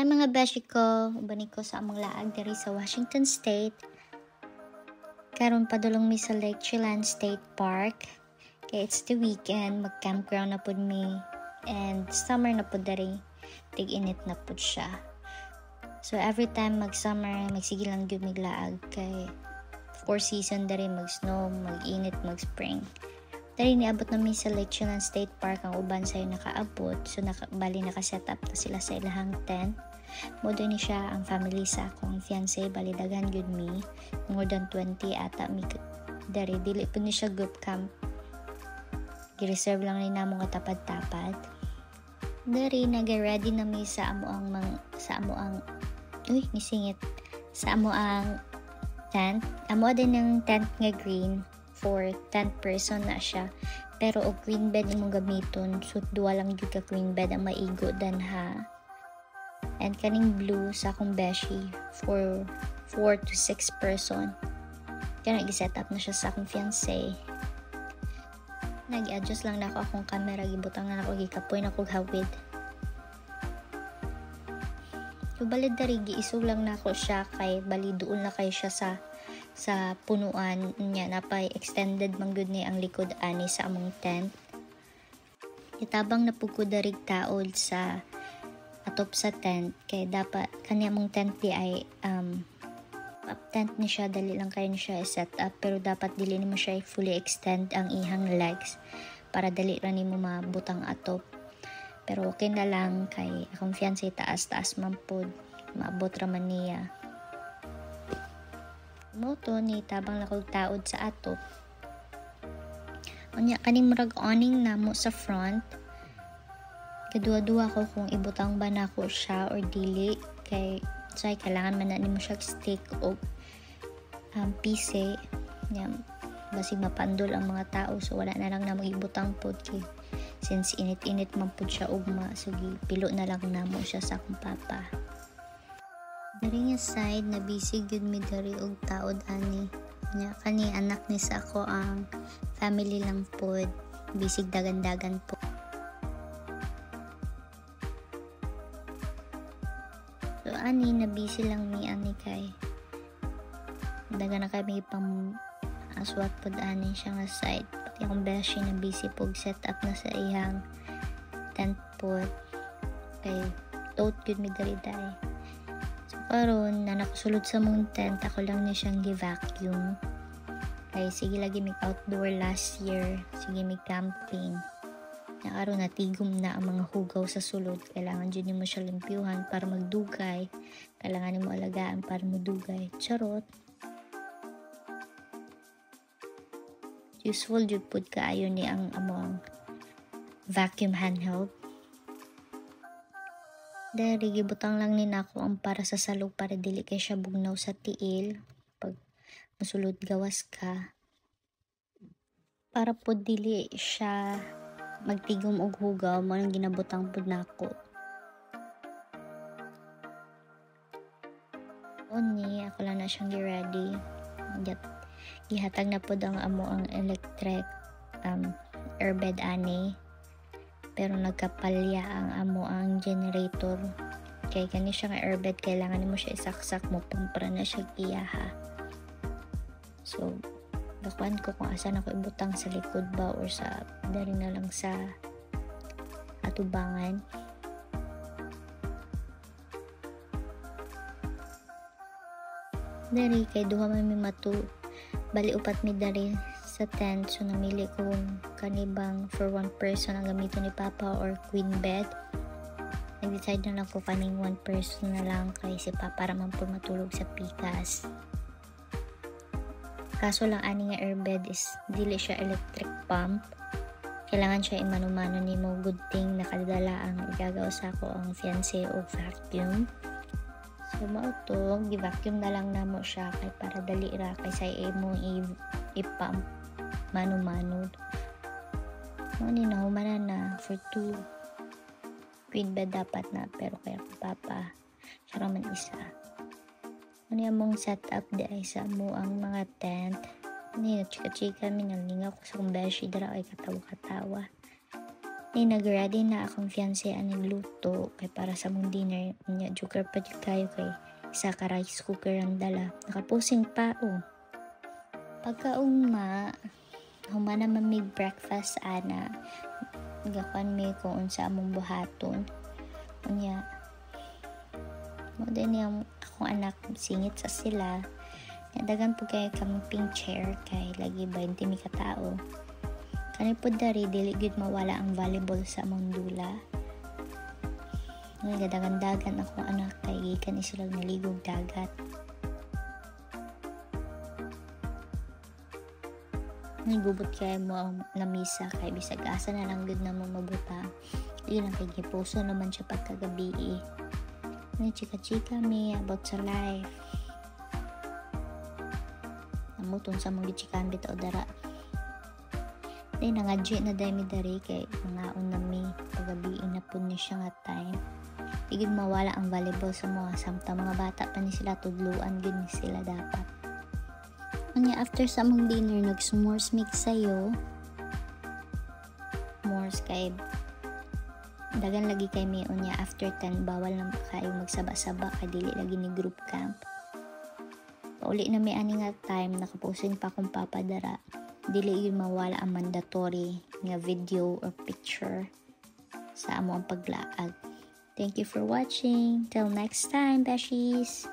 Hi mga beshi ko, ubani ko sa among laag diri sa Washington State. Karon padulong mi sa Lake Chelan State Park. Kay it's the weekend, mag-campground na pud mi. And summer na pud diri. Tig-init na pud siya. So every time mag-summer, magsige lang gyud mig laag kay 4 season diri, mag-snow, mag-init, mag-spring. Dari niabot namin sa Lake Chelan State Park ang uban sa'yo nakaabot. So bali nakaset up na sila sa ilahang tent. Modo ni siya ang family sa akong fiancé, bali daghan gyud mi. More than 20 ata mi dari. Dili po ni siya group camp. Gi-reserve lang ni namong katapad-tapad. Dari nag-ready na mi sa amo ang tent. Amo din ng tent nga green. For 10 person na siya, pero og queen bed imong gamiton, so duwa lang gyud ka queen bed ang maigo dan ha. And kaning blue sa akong beshi for 4 to 6 person. Kaya nag-set up na siya sa akong fiancé. Nag-adjust lang na ako akong camera, gibutang na ako, gikapoy na ako hawid. So balid dari giisog lang na ako siya kay bali duol na kay siya sa punuan niya, napay extended man gud ni ang likod ani sa among tent. Itabang na pugko darig taod sa atop sa tent kay dapat kani among tent di ay up tent ni siya, dali lang kayo ni siya set up, pero dapat dili nimo siya fully extend ang ihang legs para dali ra nimo mabutang atop. Pero okay na lang kay akong fiancé taas man pod, maabot ra man niya. Moto ni tabang lakog taod sa atop. Unya kaning murag awning namo sa front. Kadua-dua ko kung ibutang ba nako siya or dili kay say kailangan man na nimo siya stick og pise. Nya basig mapandol ang mga tao, so wala na lang namo ibutang pod kay since init-init man pod siya ugma, so pilo na lang namo siya sa akong papa. Dari nga side na busy gud mi dari og taod ani. Nya kani anak ni sa ako ang family lang pod, bisig dagan-dagan po. So ani na busy lang mi ani kay dagan na kami pang aswat pod ani siya nga side. Pati akong beshi na busy pog set up na sa iyang tent pod kay tote gud mi dari dai. Karon na nakasulod sa mong tent, ako lang niya siyang gi-vacuum. Kaya sige lagi mig outdoor last year, sige mig camping. Na karon natigom na ang mga hugaw sa sulod. Kailangan dyan mo siya limpyuhan para magdugay. Kailangan mo alagaan para magdugay. Charot. Useful jud pud kaayo ni ang among vacuum handheld. Dari gibutang lang ni nako ang para sa salog para dili kay siya bugnaw sa tiil pag musulod gawas ka. Para po dili siya magtigom og hugaw, mo nang ginabutang pud nako. Oni ako lang na siyang gi-ready. Gihatag na pud ang amo ang electric airbed ani. Pero nagkapalya ang amo ang generator. Kaya kani siya nga airbed, kailangan mo siya isaksak mo para na siya iyaha. So, gakuan ko kung asan ako ibutang sa likod ba or sa dari na lang sa atubangan. Dari kay duha man mi bali upat mi dari sa tent, so namili ko kanibang for one person ang gamitin ni Papa or queen bed. Nag-decide na lang ko kaning one person na lang kay si Papa raman po matulog sa pikas. Kaso lang ani nga airbed is dili siya electric pump. Kailangan siya imano-mano ni mo, good thing nakadala ang igagaw sa ko ang fiancé o vacuum. So mao to, gi-vacuum na lang namo siya kay para dali ra kay sa imo i-pump mano-mano. Mani na humanan na for 2 queen bed dapat na, pero kaya ko Papa siya raman isa. Mani among setup di ay sa mo ang mga tent ni chika-chika minalingaw ko sa kong beshi dara ay katawa-katawa. Ay nag-ready na akong fiancé ang nagluto kay para sa mong dinner niya joker pa jud kayo kay isa ka rice cooker ang dala. Nakapusing pa Pagkaugma, humana man may breakfast ana. Gakuan mi kung unsa among buhaton. Unya. Mo din yung akong anak singit sa sila. Dagan po kay camping chair kay lagi 20 mi ka tao. Kani po dari dili gud mawala ang volleyball sa among dula. Ngayon gadagan-dagan akong anak kay gikan sila naligog dagat. Nagubot kay mo ang lamisa kay bisag asa na lang gud na mo mabuta. Ilang kay gipuso naman siya pagkagabi. Ni chika-chika mi about sa life. Amuton sa mong gichikan bitaw dara. Day nangadji na day mi dari kay mga unami pagabi na pud ni siya nga time. Igid mawala ang volleyball sa mga samtang mga bata pa ni sila tudluan gid ni sila dapat. Unya after sa mong dinner nag-s'mores mix sayo. S'mores kay dagan lagi kay mi unya after 10 bawal na kayo magsaba-saba kay dili lagi ni group camp. Pauli na may ani nga time nakapusing pa akong papadara. Dili yun mawala ang mandatory nga video or picture sa amo ang paglaag. Thank you for watching. Till next time, beshies!